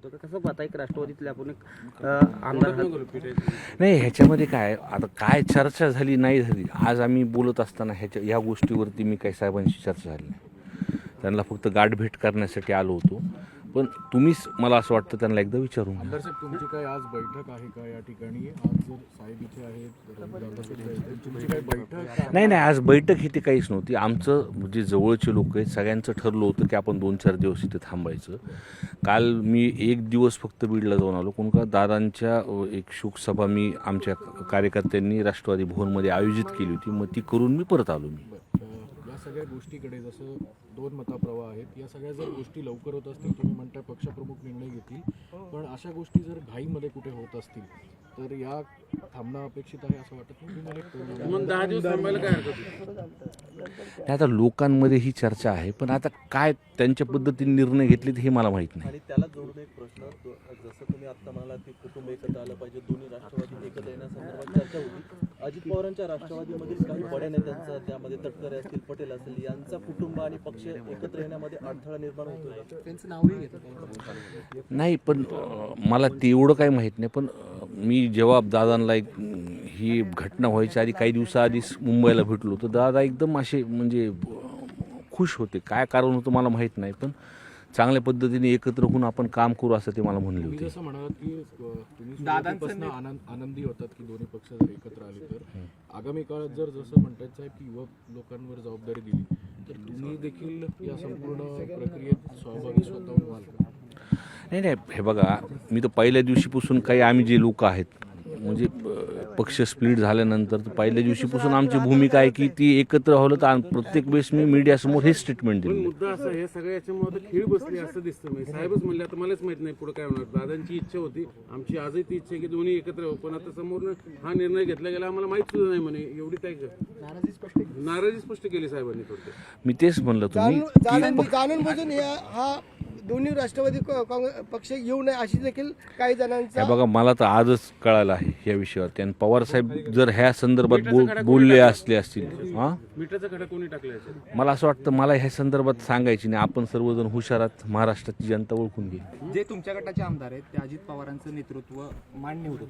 होतं का? कसं पाहता एक राष्ट्रवादीतले आपण एक आमदार नाही, ह्याच्यामध्ये काय आता काय चर्चा झाली नाही झाली, आज आम्ही बोलत असताना ह्या गोष्टीवरती मी काही साहेबांशी चर्चा झाली नाही. त्यांना फक्त गाठभेट करण्यासाठी आलो होतो. पण तुम्हीच मला असं वाटतं त्यांना एकदा विचारून घ्या. आमदार साहेब, तुमची काय आज बैठक आहे का या ठिकाणी? आज जर साहेब इथे आहेत तर तुमची काय बैठक? नाही, आज बैठक ही ते काहीच नव्हती. आमचं जे जवळचे लोक आहेत सगळ्यांचं ठरलं होतं की आपण 2-4 दिवस इथे थांबायचं. काल मी 1 दिवस फक्त बीडला जाऊन आलो. कोण का दादांच्या एक शोकसभा मी आमच्या कार्यकर्त्यांनी राष्ट्रवादी भवनमध्ये आयोजित केली होती, मग ती करून मी परत आलो. या सगळ्या गोष्टीकडे जसं 2 मताप्रवाह आहेत, या सगळ्या जर गोष्टी लवकर होत असतील, तुम्ही म्हणता पक्षप्रमुख निर्णय घेतील, पण अशा गोष्टी जर घाईमध्ये कुठे होत असतील तर या थांबणं अपेक्षित आहे असं वाटत नाही? मग 10 दिवस थांबायला काय हरकत आहे? आता लोकांमध्ये ही चर्चा आहे, पण आता काय त्यांच्या पद्धतीने निर्णय घेतलेत हे मला माहीत नाही. आणि त्याला जोडून एक प्रश्न, जसं तुम्ही आता म्हणालात की कुटुंब एकत्र आलं पाहिजे, दोन्ही राष्ट्रवादी एकत्र येण्यासंदर्भात चर्चा होती. अजित पवारांच्या राष्ट्रवादीमधील काही बड्या नेत्यांचा, त्यामध्ये तटकरे असतील, पटेल असतील, यांचा कुटुंब आणि पक्ष एकत्र येण्यामध्ये अडथळा निर्माण होतो, त्यांचं नावही घेतात नाही, पण मला तेवढं काही माहीत नाही. पण मी जेव्हा दादांना ही घटना व्हायच्या आधी काही दिवसाआधीच मुंबईला भेटलो तर दादा एकदम असे म्हणजे खुश होते. काय कारण होतं मला माहीत नाही, पण चांगल्या पद्धतीने एकत्र होऊन आपण काम करू असं ते मला म्हणले होते. जसं म्हणालात की तुम्ही सुरुवातीपासून आनंदी होतात की दोन्ही पक्ष जर एकत्र आले तर आगामी काळात जर जसं म्हणतात साहेब की युवक लोकांवर जबाबदारी दिली तर तुम्ही देखील या संपूर्ण प्रक्रियेत सहभागी स्वतःहून व्हाल का? नाही, हे बघा, मी तर पहिल्या दिवशीपासून काही आम्ही जे लोक आहेत म्हणजे पक्ष स्प्लिट झाल्यानंतर तर पहिल्या दिवशीपासून आमची भूमिका आहे की ती एकत्र व्हावं. तर प्रत्येक वेळेस मी मीडियासमोर हे स्टेटमेंट दिलं. मुद्दा असं हे सगळ्या याच्यामुळे खीळ बसली असं दिसतं. मी साहेबच म्हणले, आता मलाच माहित नाही पुढे काय होणार. दादांची इच्छा होती, आमची आजही ती इच्छा आहे की दोन्ही एकत्र हो, पण आता समोर हा निर्णय घेतला गेला आम्हाला माहित सुद्धा नाही म्हणे. एवढी काय नाराजी स्पष्ट केली साहेबांनी थोडक्यात. मी तेच म्हणलं तुम्ही जाणून बुजून हा दोन्ही राष्ट्रवादी काँग्रेस पक्ष येऊ नये अशी देखील काही जणांचा. बघा, मला तर आजच कळालं आहे या विषयावरती. आणि पवार साहेब जर ह्या संदर्भात बोलले असतील मिठाचा खडा कोणी टाकला याच्यात? मला असं वाटतं मला ह्या संदर्भात सांगायची नाही. आपण सर्वजण हुशारात महाराष्ट्राची जनता ओळखून घेईल. जे तुमच्या गटाचे आमदार आहेत ते अजित पवारांचं नेतृत्व मान्य होतं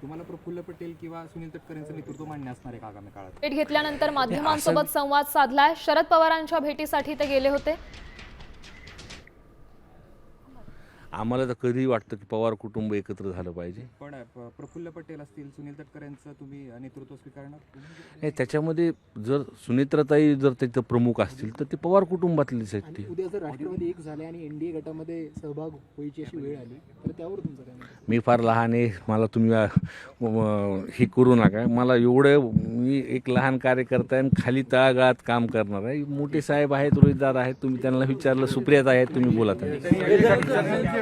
तुम्हाला प्रफुल्ल पटेल किंवा सुनील तटकरेंचं नेतृत्व मान्य असणार आहे का आगामी काळात? भेट घेतल्यानंतर माध्यमांसोबत संवाद साधलाय. शरद पवारांच्या भेटीसाठी ते गेले होते. आम्हाला तर कधीही वाटतं की पवार कुटुंब एकत्र झालं पाहिजे. पण प्रफुल्ल पटेल असतील, सुनील तटकरेंचं तुम्ही नेतृत्व स्वीकारणार? नाही, त्याच्यामध्ये जर सुनेत्राताई जर तिथं प्रमुख असतील तर ते पवार कुटुंबातलेच आहेत. ते उद्या जर राष्ट्रवादी एक झाले आणि एनडीए गटामध्ये सहभाग व्हायची अशी वेळ आली तर त्यावर तुमचं काय मत? मी फार लहान आहे, मला तुम्ही हे करू नका. मला मी एक लहान कार्यकर्ता आहे आणि खाली तळागाळात काम करणार आहे. मोठे साहेब आहेत, रोहितदार आहेत, तुम्ही त्यांना विचारलं, सुप्रियाताई आहेत, तुम्ही बोला त्यांना.